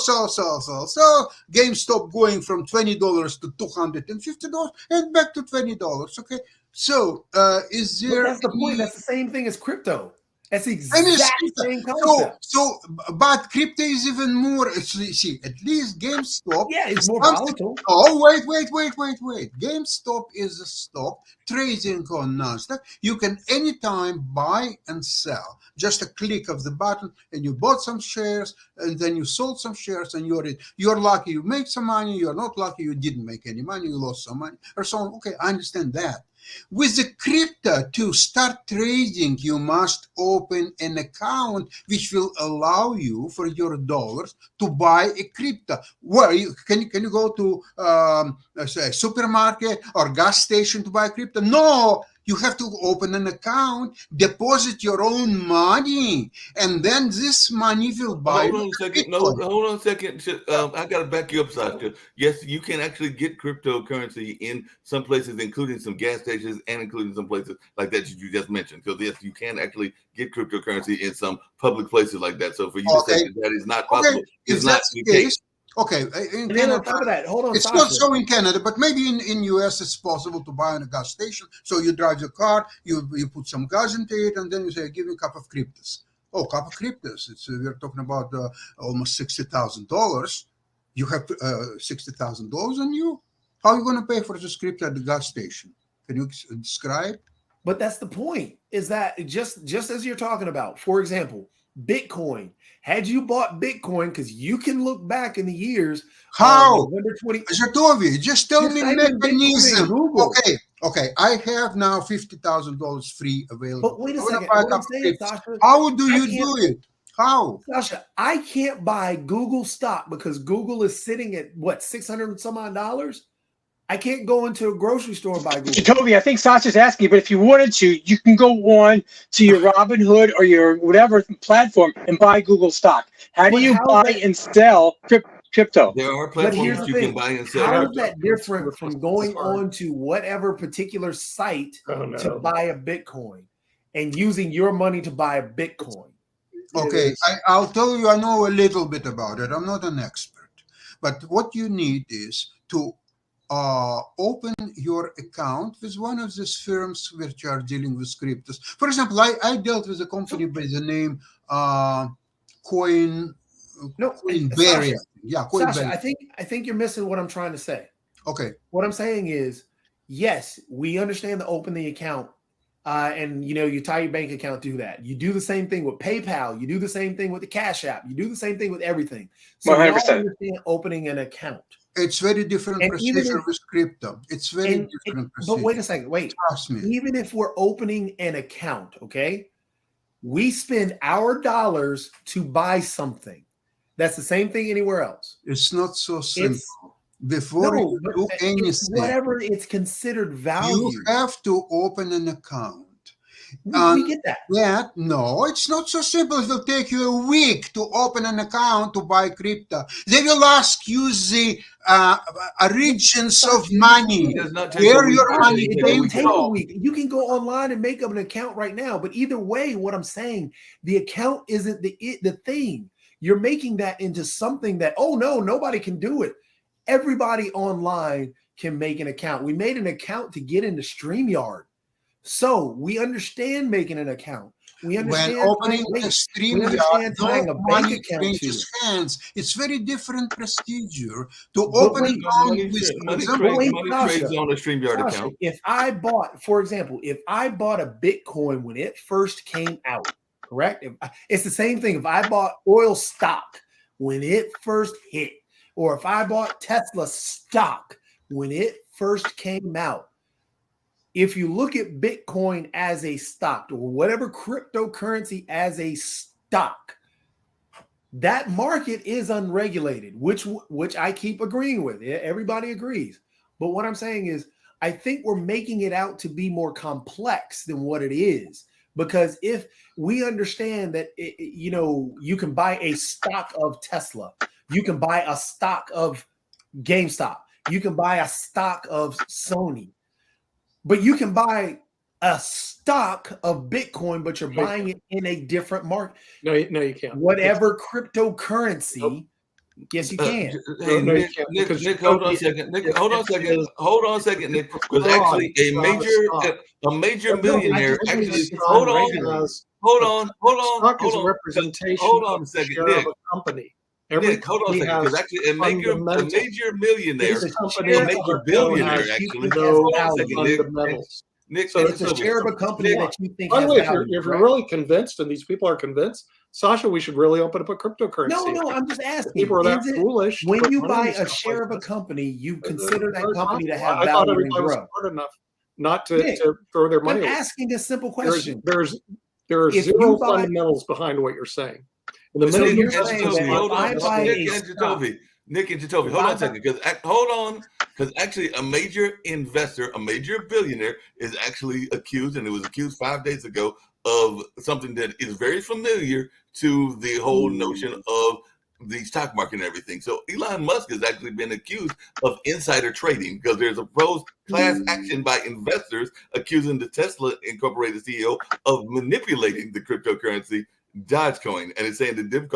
GameStop going from $20 to $250 and back to $20. Okay, so is there? But that's the point. That's the same thing as crypto. That's the exact same concept. But crypto is even more. See, at least GameStop. Yeah, it's more volatile. Oh, wait. GameStop is a stock trading on Nasdaq. You can anytime buy and sell. Just a click of the button, and you bought some shares, and then you sold some shares, and you're lucky you make some money. You're not lucky you didn't make any money. You lost some money or so on. Okay, I understand that. With the crypto, to start trading, you must open an account which will allow you for your dollars to buy a crypto. Where can you go to say a supermarket or gas station to buy crypto? No. You have to open an account, deposit your own money, and then this money will buy. Hold on a second. No, hold on a second. I got to back you up, Sasha. Yes, you can actually get cryptocurrency in some places, including some gas stations and including some places like that you just mentioned. Because yes, you can actually get cryptocurrency in some public places like that. So for you to say that is not possible, is not the case. Okay, in Canada, on top of that, hold on. It's not so in Canada, but maybe in US it's possible to buy in a gas station. So you drive your car, you put some gas into it, and then you say, "Give me a cup of cryptos." Oh, cup of cryptos! We're talking about almost $60,000. You have $60,000 on you. How are you going to pay for this crypto at the gas station? Can you describe? But that's the point. Is that just as you're talking about? For example, Bitcoin. Had you bought Bitcoin, because you can look back in the years. How? November 20. Jatovi, just tell me mechanism. Okay. I have now $50,000 free available. But wait a second. Sasha, how do you do it? How? Sasha, I can't buy Google stock because Google is sitting at what, $600 and some odd dollars? I can't go into a grocery store and buy Google. Jacoby, I think Sasha's asking, but if you wanted to, you can go on to your Robinhood or your whatever platform and buy Google stock. How do you buy and sell crypto? There are platforms you can buy and sell. How is that different from going on to whatever particular site to buy a Bitcoin and using your money to buy a Bitcoin? Okay, I'll tell you, I know a little bit about it. I'm not an expert. But what you need is to open your account with one of these firms which are dealing with cryptos. For example, I dealt with a company by the name Coinberry. Sasha, Yeah, Sasha, Coinberry. I think you're missing what I'm trying to say. Okay. What I'm saying is, yes, we understand to open the account, and you tie your bank account through that. You do the same thing with PayPal. You do the same thing with the Cash App. You do the same thing with everything. So we all 100%. understand opening an account. It's very different procedure with crypto. It's very different procedure. But wait a second. Wait. Trust me. Even if we're opening an account, okay, we spend our dollars to buy something. That's the same thing anywhere else. It's not so simple. Before you do anything, whatever it's considered value, you have to open an account. We get that. Yeah, no, it's not so simple. It will take you a week to open an account to buy crypto. They will ask you the origins of money. Where your money came from. You can go online and make up an account right now. But either way, what I'm saying, the account isn't the thing. You're making that into something that, oh no, nobody can do it. Everybody online can make an account. We made an account to get into StreamYard. So we understand making an account. We understand when opening the StreamYard, no money changes hands. It's very different procedure to open an account with money trades on a StreamYard account. If I bought, for example, a Bitcoin when it first came out, correct? It's the same thing. If I bought oil stock when it first hit, or if I bought Tesla stock when it first came out, if you look at Bitcoin as a stock or whatever cryptocurrency as a stock, that market is unregulated, which I keep agreeing with. Everybody agrees. But what I'm saying is, I think we're making it out to be more complex than what it is. Because if we understand that, you can buy a stock of Tesla, you can buy a stock of GameStop, you can buy a stock of Sony, but you can buy a stock of Bitcoin, but you're buying it in a different market. No, you can't. Whatever cryptocurrency, yes, you can. Nick, hold on a second. Nick, hold on a second, Nick. Because actually, a major millionaire actually. Hold on. Stock is a representation. Hold on a second, Nick. Of a company. Nick, hold on a second, because actually a major millionaire, a major billionaire, actually. Hold on a second, Nick. So it's a share of a company that you think. By the way, if you're really convinced, and these people are convinced, Sasha, we should really open up a cryptocurrency. No, I'm just asking. People are that foolish. When you buy a share of a company, you consider that company to have value and grow. Smart enough not to throw their money. I'm asking a simple question. There are zero fundamentals behind what you're saying. Nick and Jatovi, hold on a second, because actually a major investor, a major billionaire is actually accused, and it was accused 5 days ago of something that is very familiar to the whole notion of the stock market and everything. So Elon Musk has actually been accused of insider trading because there's a proposed class action by investors accusing the Tesla Incorporated CEO of manipulating the cryptocurrency Dogecoin, and it's saying that it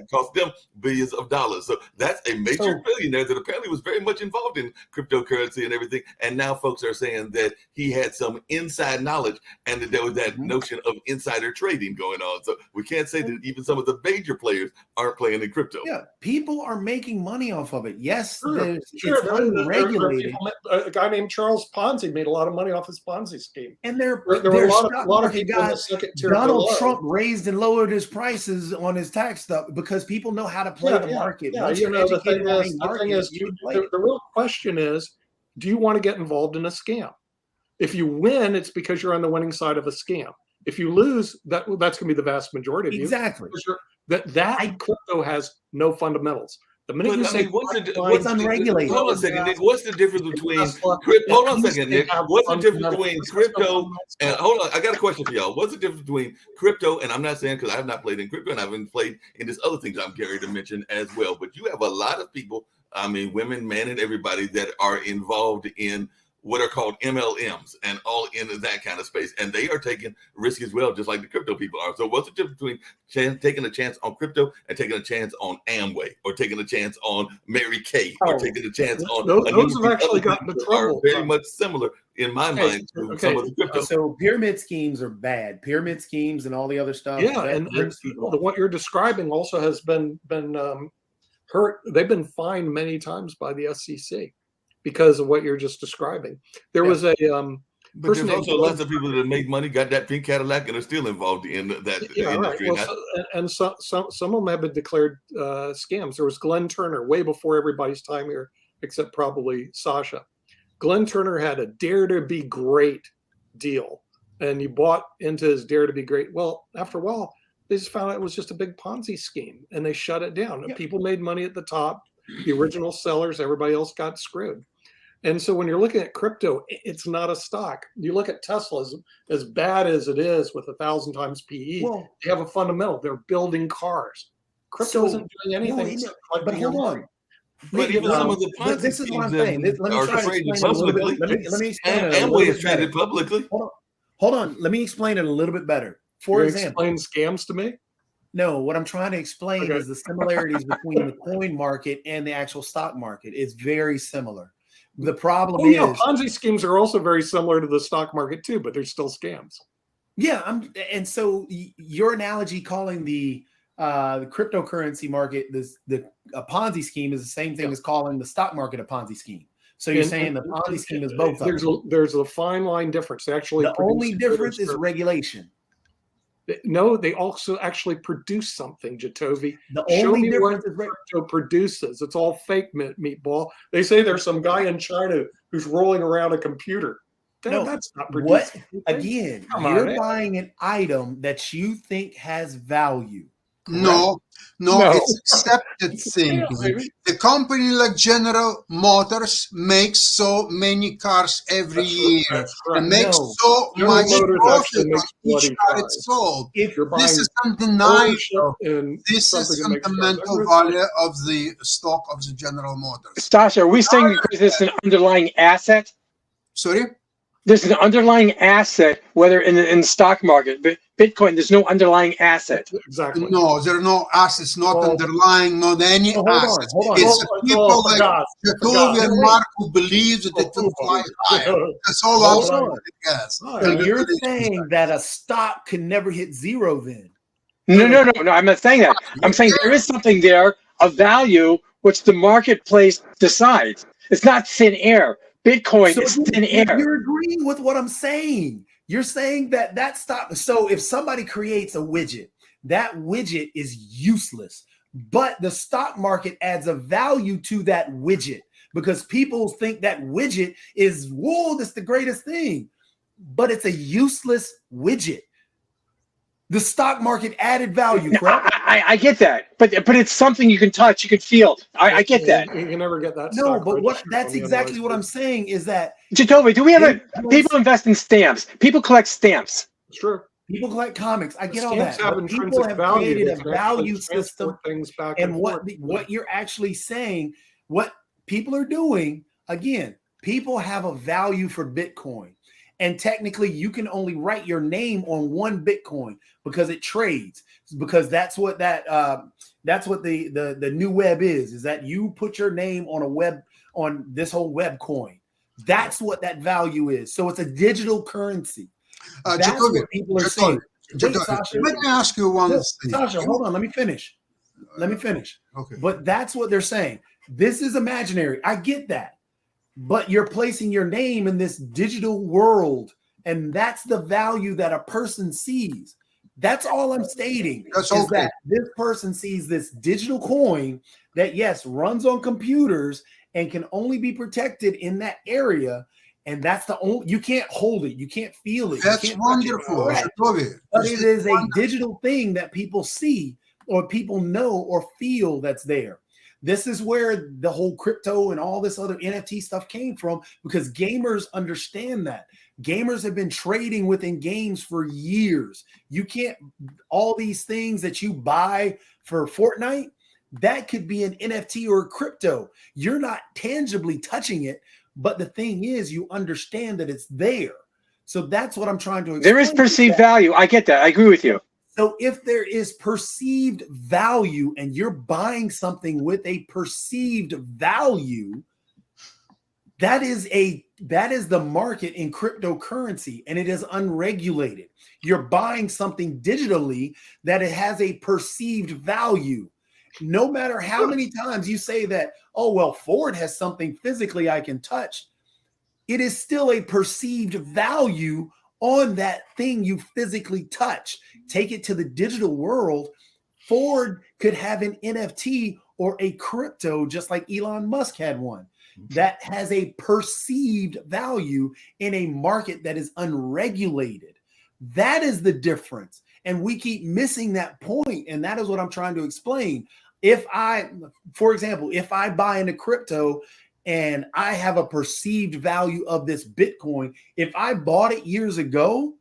cost them billions of dollars. So that's a major billionaire that apparently was very much involved in cryptocurrency and everything. And now folks are saying that he had some inside knowledge and that there was that notion of insider trading going on. So we can't say that even some of the major players aren't playing in crypto. Yeah, people are making money off of it. Yes, it's unregulated. A guy named Charles Ponzi made a lot of money off his Ponzi scheme. And there were a lot of guys. Donald Trump raised and lowered his prices on his tax stuff because people know how to play the market. Yeah, the real question is, do you want to get involved in a scam? If you win, it's because you're on the winning side of a scam. If you lose, that's going to be the vast majority of you. Exactly. That crypto has no fundamentals. The minute you say what's unregulated. Hold on a second, Nick. What's the difference between hold on a second, Nick. What's the difference between crypto and hold on? I got a question for y'all. What's the difference between crypto, and I'm not saying because I have not played in crypto and I haven't played in this other things I'm getting ready to mention as well. But you have a lot of people, I mean, women, men, and everybody that are involved in what are called MLMs and all in that kind of space. And they are taking risk as well, just like the crypto people are. So what's the difference between taking a chance on crypto and taking a chance on Amway, or taking a chance on Mary Kay, or taking a chance on those have actually gotten into trouble. Are very much similar in my mind to some of the crypto. So pyramid schemes are bad. Pyramid schemes and all the other stuff. Yeah, and what you're describing also has been hurt. They've been fined many times by the SEC because of what you're just describing. There was a but there's also lots of people that make money, got that pink Cadillac, and are still involved in that industry. Right. Well, some of them have been declared scams. There was Glenn Turner way before everybody's time here, except probably Sasha. Glenn Turner had a Dare to Be Great deal, and you bought into his Dare to Be Great. Well, after a while, they just found out it was just a big Ponzi scheme, and they shut it down. And people made money at the top. The original sellers, everybody else got screwed. And so when you're looking at crypto, it's not a stock. You look at Tesla, as bad as it is with 1,000 times PE, they have a fundamental. They're building cars. Crypto isn't doing anything. But hold on. But even some of the Ponzi this is what I'm saying. Let me try to explain publicly. Let me explain it. Amway is traded publicly. Hold on. Let me explain it a little bit better. For example, explain scams to me. No, what I'm trying to explain is the similarities between the coin market and the actual stock market. It's very similar. The problem is Ponzi schemes are also very similar to the stock market too, but they're still scams. Yeah, and so your analogy calling the cryptocurrency market a Ponzi scheme is the same thing as calling the stock market a Ponzi scheme. So you're saying the Ponzi scheme is both. There's a fine line difference. Actually, the only difference is regulation. No, they also actually produce something, Jatovi. The only difference is crypto produces. It's all fake meatball. They say there's some guy in China who's rolling around a computer. That's not producing. Again, you're buying an item that you think has value. Correct? No, it's accepted thing. The company like General Motors makes so many cars every year. It makes so much profit on each car it's sold. This is undeniable. This is fundamental value of the stock of the General Motors. Stasha, are we saying this is an underlying asset? Sorry? There's an underlying asset, whether in the stock market, but Bitcoin, there's no underlying asset. Exactly. No, there are no assets, not underlying, not any assets. Hold on. It's people like Jatovi and Mark who believe that it will fly higher. That's all I'm saying. So you're saying that a stock can never hit zero then? No, I'm not saying that. I'm saying there is something there of value which the marketplace decides. It's not thin air. Bitcoin is thin air. You're agreeing with what I'm saying. You're saying that stock. So if somebody creates a widget, that widget is useless, but the stock market adds a value to that widget because people think that widget is, whoa, that's the greatest thing, but it's a useless widget. The stock market added value, correct? I get that, but it's something you can touch, you can feel. I get that. You can never get that. No, but that's exactly what I'm saying is that. Jatovi, do we have people invest in stamps? People collect stamps. It's true. People collect comics. I get all that. People have created a value system. And what you're actually saying, what people are doing, again, people have a value for Bitcoin. And technically, you can only write your name on one Bitcoin because it trades. Because that's what the new web is that you put your name on this whole web coin. That's what that value is. So it's a digital currency. That's what people are saying. Let me ask you one thing. Sasha, hold on. Let me finish. Okay. But that's what they're saying. This is imaginary. I get that. But you're placing your name in this digital world, and that's the value that a person sees. That's all I'm stating. That this person sees this digital coin that, yes, runs on computers and can only be protected in that area. And that's the only, you can't hold it. You can't feel it. That's wonderful. But it is a digital thing that people see or people know or feel that's there. This is where the whole crypto and all this other NFT stuff came from, because gamers understand that. Gamers have been trading within games for years. You can't, all these things that you buy for Fortnite, that could be an NFT or a crypto. You're not tangibly touching it, but the thing is, you understand that it's there. So that's what I'm trying to explain. There is perceived value. I get that. I agree with you. So if there is perceived value and you're buying something with a perceived value, that is the market in cryptocurrency, and it is unregulated. You're buying something digitally that it has a perceived value. No matter how many times you say that, oh, well, Ford has something physically I can touch, it is still a perceived value on that thing you physically touch. Take it to the digital world. Ford could have an NFT or a crypto, just like Elon Musk had one, that has a perceived value in a market that is unregulated. That is the difference. And we keep missing that point. And that is what I'm trying to explain. For example, if I buy into crypto and I have a perceived value of this Bitcoin, if I bought it years ago,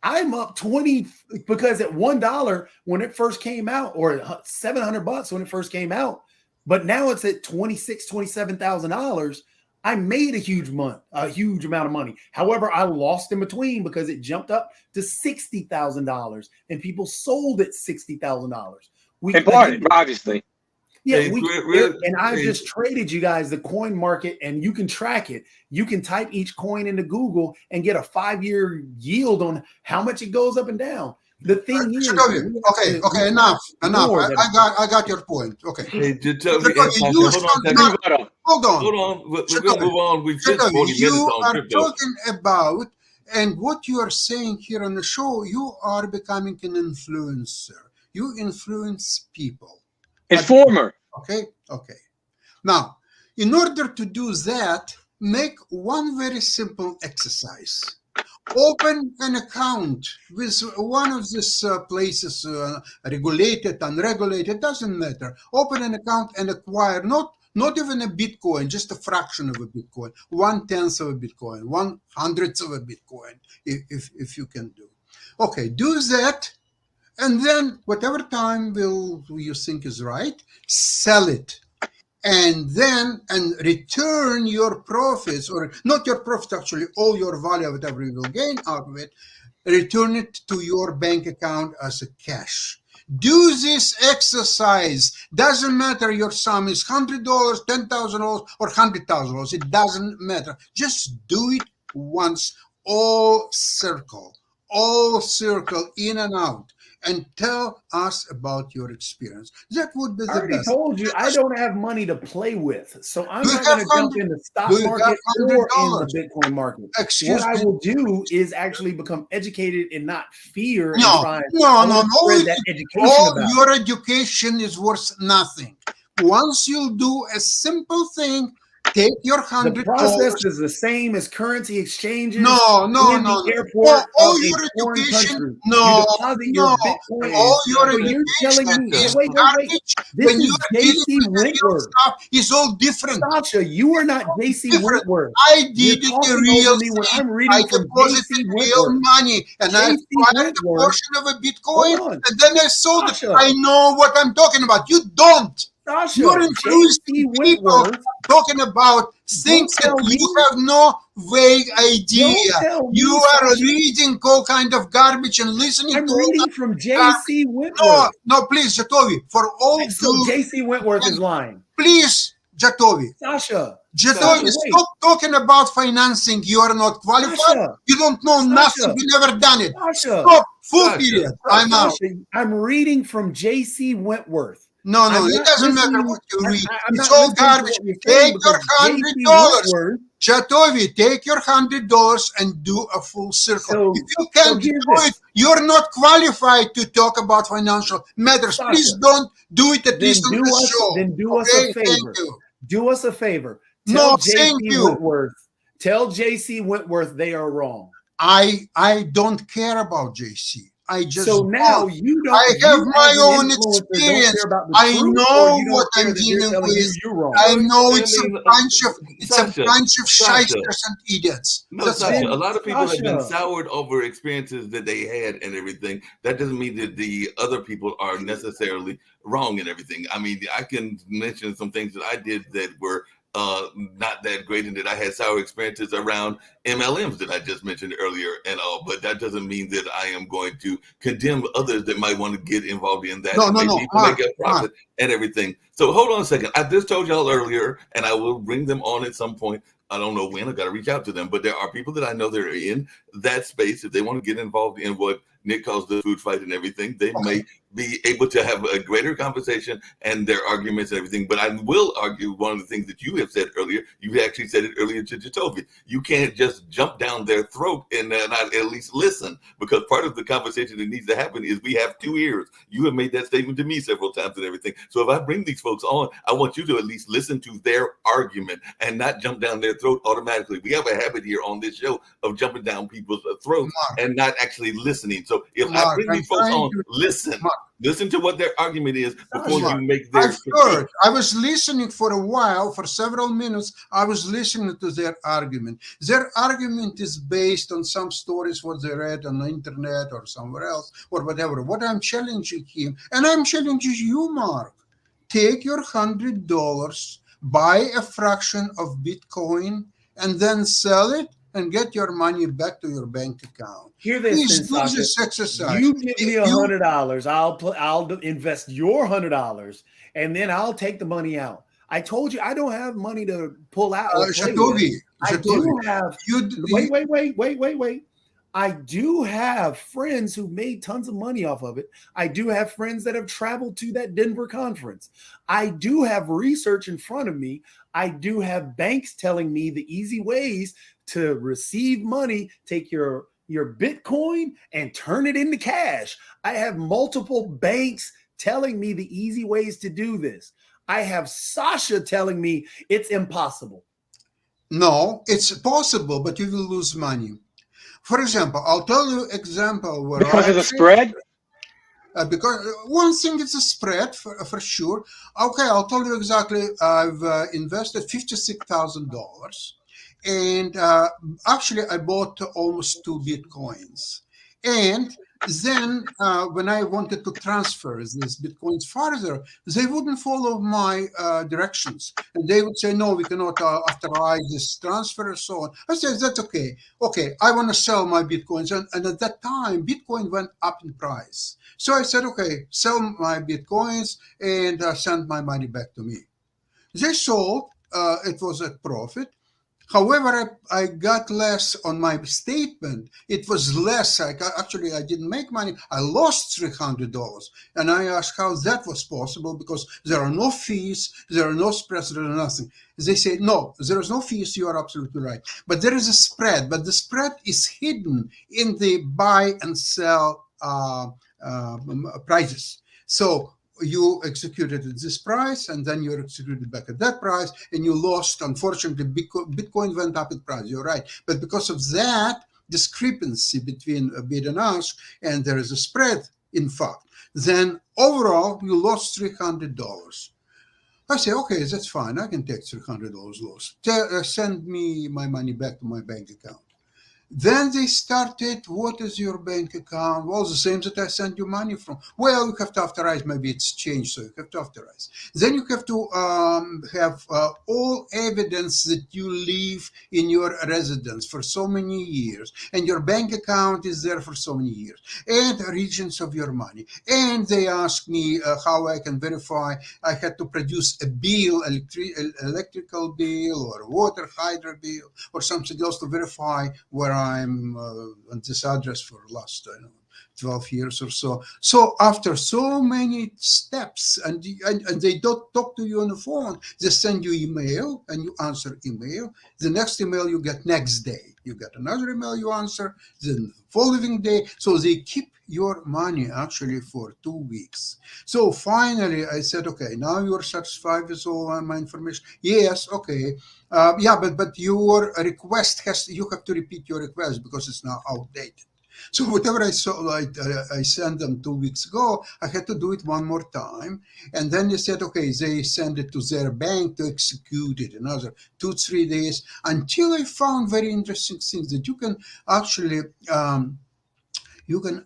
I'm up 20, because at $1 when it first came out, or $700 when it first came out, but now it's at $27,000. I made a huge amount of money. However, I lost in between because it jumped up to $60,000 and people sold at $60,000. They bought it, obviously. Yeah, and I've just traded you guys the coin market, and you can track it. You can type each coin into Google and get a 5-year yield on how much it goes up and down. The thing is, okay, enough. I got your point. Okay. Hey, hold on. We're going to move on. We've spent 40 minutes on crypto. You are talking about, and what you are saying here on the show, you are becoming an influencer. You influence people. Informer. Okay. Now, in order to do that, make one very simple exercise. Open an account with one of these places, regulated, unregulated, doesn't matter. Open an account and acquire not even a Bitcoin, just a fraction of a Bitcoin, 1/10 of a Bitcoin, 1/100th of a Bitcoin, if you can do. Okay, do that. And then whatever time you think is right, sell it. And then return your profits, or not your profits, actually, all your value, whatever you will gain out of it, return it to your bank account as a cash. Do this exercise. Doesn't matter your sum is $100, $10,000, or $100,000. It doesn't matter. Just do it once, all circle in and out. And tell us about your experience. That would be the best. I already told you I don't have money to play with, so I'm not going to jump in the stock market or in the Bitcoin market. What I will do is actually become educated and not fear and try and spread that education. Your education is worth nothing. Once you do a simple thing, take your $100. The process is the same as currency exchanges. No. Airport all your education. No. All your education is garbage. This is J.C. Wentworth. It's all different. Sasha, you are not J.C. Wentworth. I did it the real thing. I'm reading from J.C. real money, and I acquired a portion of a Bitcoin, and then I sold it. I know what I'm talking about. You don't. Sasha, you're influencing people talking about things that you have no vague idea. You are reading all kind of garbage and listening. I'm reading from J.C. Wentworth. No, please, Jatovi, for all so J.C. Wentworth is lying. Please, Jatovi. Sasha, stop talking about financing. You are not qualified. Sasha, you don't know nothing. You never done it. Stop. Full period. I'm out. I'm reading from J.C. Wentworth. No, it doesn't matter what you read. It's all garbage. Take your $100. Jatovi, take your $100 and do a full circle. If you can't do it, you're not qualified to talk about financial matters. Sasha, please don't do it at least on the show. Then do us a favor. Do us a favor. Tell J.C. Wentworth they are wrong. I don't care about JC. I just So now don't. you I don't. have You my as an own influencer don't experience. care about the I truth, or know you what don't care I'm that they're dealing telling you with. you're wrong. I know I it's a mean, bunch of Sasha, shysters and idiots. no, That's Sasha, all. a lot of people have been Sasha. soured over experiences that they had and everything. That doesn't mean that the other people are necessarily wrong and everything. I mean, I can mention some things that I did that were not that great and that I had sour experiences around MLMs that I just mentioned earlier and all, but that doesn't mean that I am going to condemn others that might want to get involved in that No, and no, no, maybe even make Mark, a Mark. profit and everything. So hold on a second. I just told y'all earlier, and I will bring them on at some point. I don't know when. I got to reach out to them, but there are people that I know that are in that space. If they want to get involved in what Nick calls the food fight and everything, they Okay. may be able to have a greater conversation and their arguments and everything. But I will argue one of the things that you have said earlier. You actually said it earlier to Jatovia. You can't just jump down their throat and not at least listen, because part of the conversation that needs to happen is we have 2 ears. You have made that statement to me several times and everything. So if I bring these folks on, I want you to at least listen to their argument and not jump down their throat automatically. We have a habit here on this show of jumping down people's throats Mark, and not actually listening. So if I Mark, bring I'm these folks trying on, to. listen. Mark, Listen to what their argument is before Sasha. you make I've their critique. heard. I was listening for a while, for several minutes. I was listening to their argument. Their argument is based on some stories what they read on the internet or somewhere else or whatever. What I'm challenging him, and I'm challenging you, Mark, take your $100, buy a fraction of Bitcoin, and then sell it and get your money back to your bank account. Hear this Please then, do Sasha. this exercise. You give me If you $100, I'll invest your $100, and then I'll take the money out. I told you I don't have money to pull out or play with. I do have. Wait. I do have friends who made tons of money off of it. I do have friends that have traveled to that Denver conference. I do have research in front of me. I do have banks telling me the easy ways to receive money, take your Bitcoin and turn it into cash. I have multiple banks telling me the easy ways to do this. I have Sasha telling me it's impossible. No, it's possible, but you will lose money. For example, I'll tell you example where because of the spread. Because one thing is a spread for sure. Okay, I'll tell you exactly. I've invested $56,000, and actually I bought almost 2 Bitcoins. And then when I wanted to transfer these Bitcoins further, they wouldn't follow my directions. And they would say, no, we cannot authorize this transfer and so on. I said, that's okay. Okay, I want to sell my Bitcoins. And at that time, Bitcoin went up in price. So I said, okay, sell my Bitcoins and send my money back to me. They sold. It was a profit. However, I got less on my statement. It was less. I didn't make money. I lost $300. And I asked how that was possible because there are no fees, there are no spreads, there are nothing. They say, no, there is no fees. You are absolutely right. But there is a spread. But the spread is hidden in the buy and sell prices. So you executed at this price, and then you executed back at that price, and you lost. Unfortunately, Bitcoin went up in price. You're right, but because of that discrepancy between a bid and ask, and there is a spread, in fact, then overall you lost $300. I say, okay, that's fine. I can take $300 loss. Send me my money back to my bank account. Then they started, what is your bank account? Well, the same that I sent you money from. Well, you have to authorize, maybe it's changed, so you have to authorize. Then you have to have all evidence that you live in your residence for so many years, and your bank account is there for so many years, and regions of your money. And they asked me how I can verify. I had to produce a bill, electrical bill or water hydro bill or something else to verify where I'm on this address for the last 12 years or so. So after so many steps, and they don't talk to you on the phone, they send you email and you answer email. The next email you get next day. You get another email you answer the following day. So they keep your money actually for 2 weeks. So finally I said, okay, now you're satisfied with all my information. Yes, okay. But your request you have to repeat your request because it's now outdated. So whatever I saw, like I sent them 2 weeks ago, I had to do it one more time. And then they said, okay, they send it to their bank to execute it another 2-3 days, until I found very interesting things that you can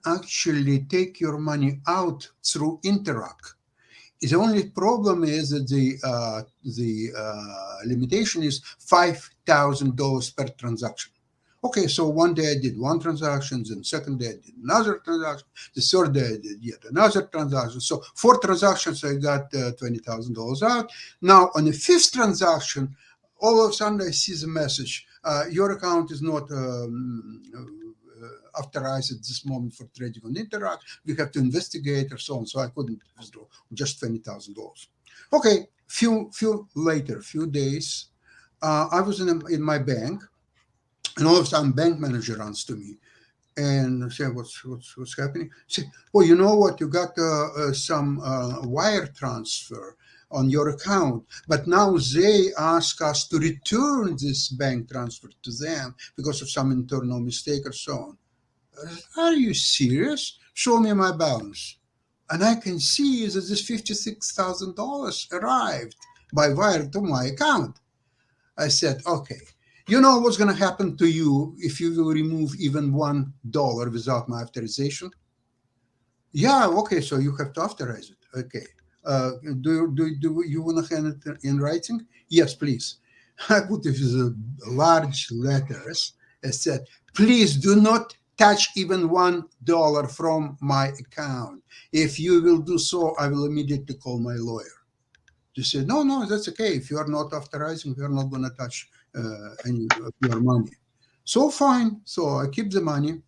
actually take your money out through Interac. The only problem is that the limitation is $5,000 per transaction. Okay, so one day I did one transaction, then second day I did another transaction, the third day I did yet another transaction. So 4 transactions, I got $20,000 out. Now on the 5th transaction, all of a sudden I see the message, your account is not authorized at this moment for trading on Interact. We have to investigate or so on. So I couldn't withdraw just $20,000. Okay, few days, I was in my bank, and all of a sudden bank manager runs to me and say, what's happening? Say, well, you know what? You got some wire transfer on your account, but now they ask us to return this bank transfer to them because of some internal mistake or so on. Are you serious? Show me my balance. And I can see that this $56,000 arrived by wire to my account. I said, okay, you know what's going to happen to you if you will remove even $1 without my authorization? Yeah, okay, so you have to authorize it. Okay. Do you want to hand it in writing? Yes, please. I put it with large letters. I said, please do not touch even $1 from my account. If you will do so, I will immediately call my lawyer. They said, no, that's okay. If you are not authorizing, we are not going to touch any of your money. So fine. So I keep the money.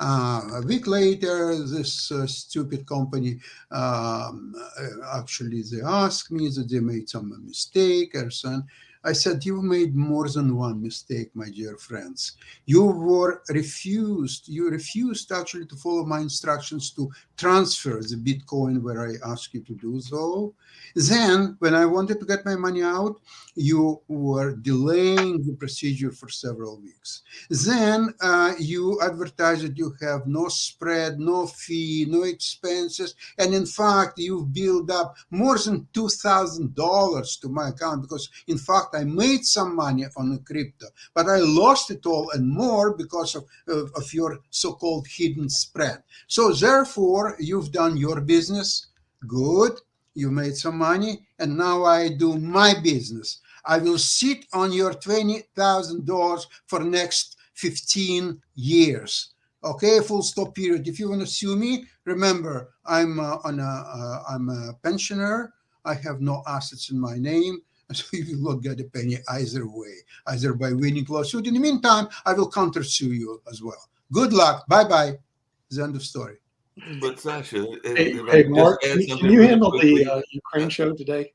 A week later, this stupid company, actually, they asked me that they made some mistake or something. I said, you made more than one mistake, my dear friends. You refused actually to follow my instructions to transfer the Bitcoin where I asked you to do so. Then, when I wanted to get my money out, you were delaying the procedure for several weeks. Then you advertise that you have no spread, no fee, no expenses. And in fact, you've built up more than $2,000 to my account because, in fact, I made some money on the crypto, but I lost it all and more because of your so-called hidden spread. So therefore, you've done your business. Good. You made some money. And now I do my business. I will sit on your $20,000 for next 15 years. Okay, full stop period. If you want to sue me, remember, I'm a pensioner. I have no assets in my name. So you will not get a penny either way, either by winning lawsuit. In the meantime, I will counter sue you as well. Good luck. Bye-bye. The end of story. But Sasha, Hey, Mark, can you really handle quickly, the Ukraine show today?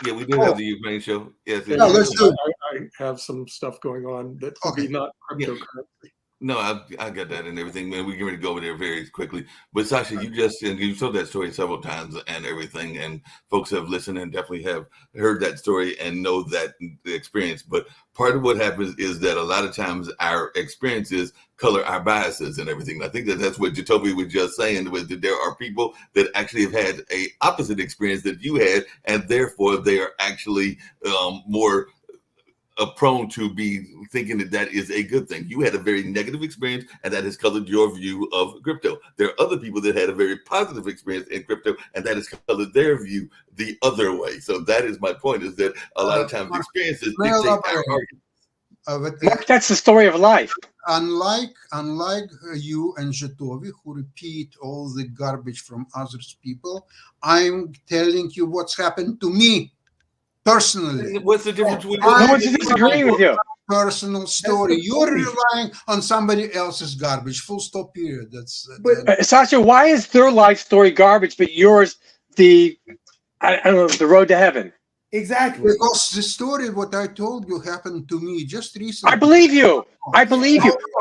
Yeah, we do have the Ukraine show. Yes, Yeah, let's do it. I have some stuff going on that will be not cryptocurrency. No, I got that and everything, man. We can ready to go over there very quickly. But Sasha, you told that story several times and everything, and folks have listened and definitely have heard that story and know that the experience. But part of what happens is that a lot of times our experiences color our biases and everything. I think that's what Jacoby was just saying, was that there are people that actually have had a opposite experience that you had, and therefore they are actually more prone to be thinking that is a good thing. You had a very negative experience, and that has colored your view of crypto. There are other people that had a very positive experience in crypto, and that has colored their view the other way. So that is my point: is that a lot of times experiences dictate our arguments. Mark, that's the story of life. Unlike you and Jetovi, who repeat all the garbage from other people, I'm telling you what's happened to me. Personally, what's the difference between no one's disagreeing with you? Personal story. You're relying on somebody else's garbage. Full stop. Period. But Sasha, why is their life story garbage, but yours the road to heaven? Exactly. Because the story, what I told you, happened to me just recently. I believe you. I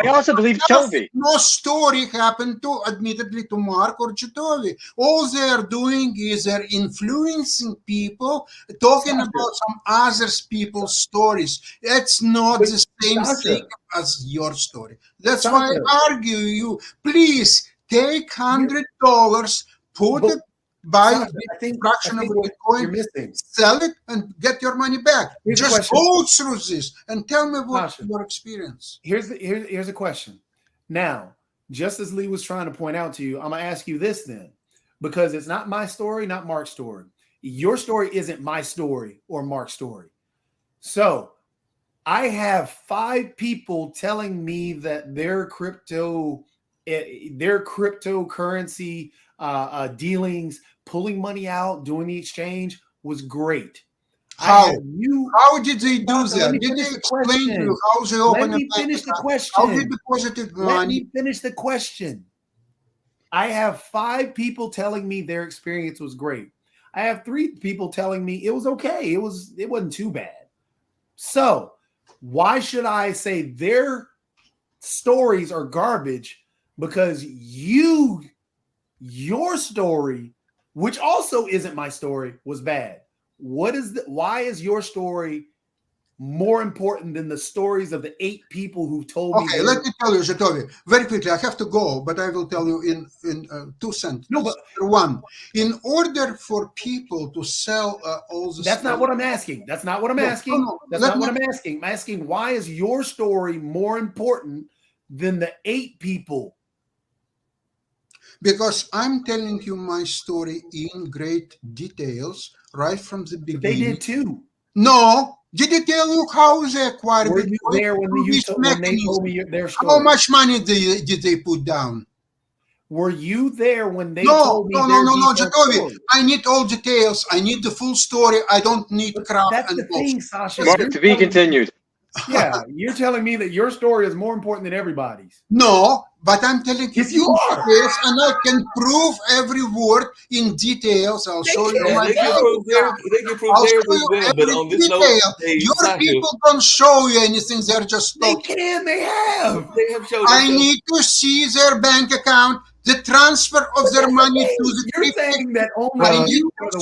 also believe Toby. No story happened admittedly, to Mark or Chitovi. All they are doing is they're influencing people, talking about some other people's stories. That's not the same Sasha. thing as your story. That's Sasha. why I argue you. Please take $100, put it, buy Sasha, a fraction of what you're Bitcoin, missing. sell it, and get your money back. Here's the Just question. go through this and tell me what Sasha. your experience. Here's a question. Now, just as Lee was trying to point out to you, I'm gonna ask you this then, because it's not my story, not Mark's story. Your story isn't my story or Mark's story. So I have 5 people telling me that their cryptocurrency dealings, pulling money out, doing the exchange was great. How did they do that? Did they explain to you how they open a bank account? How they deposited money? Let me finish the question. I have 5 people telling me their experience was great. I have 3 people telling me it was okay. It wasn't too bad. So why should I say their stories are garbage because your story, which also isn't my story, was bad? Why is your story more important than the stories of the 8 people who told me? Okay, let me tell you, Jatovi, very quickly. I have to go, but I will tell you in 2 sentences. No, but one, in order for people to sell all the that's not what I'm asking. That's not what I'm asking. No, that's not what I'm asking. I'm asking why is your story more important than the 8 people? Because I'm telling you my story in great details right from the beginning. They did too. No. Did they tell you how they acquired Were you there when they told me their story? How much money did they put down? Were you there when they told me No, Jatovi. I need all details. I need the full story. I don't need crap. That's the thing, Sasha. Mark, to be continued. Yeah, you're telling me that your story is more important than everybody's. No, but I'm telling you, yes, you are. Details, and I can prove every word in details. I'll show you my. They can prove theirs as well. But on this note, your people don't show you anything. They're just talking. They have shown. I need to see their bank account, the transfer of their money to the. You're saying that only you are the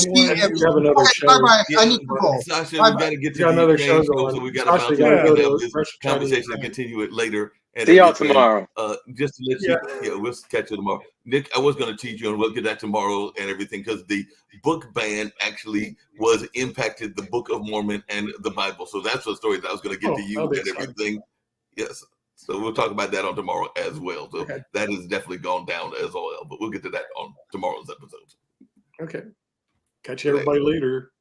one. Bye-bye. I need to go. Sasha, we've got to get to another show, so we got to have this conversation and continue it later. See y'all tomorrow. Just to let you, we'll catch you tomorrow. Nick, I was going to teach you, and we'll get that tomorrow and everything, because the book ban actually was impacted the Book of Mormon and the Bible. So that's the story that I was going to get to you and everything. Yes. So we'll talk about that on tomorrow as well. So that has definitely gone down as well. But we'll get to that on tomorrow's episode. Okay. Catch everybody later.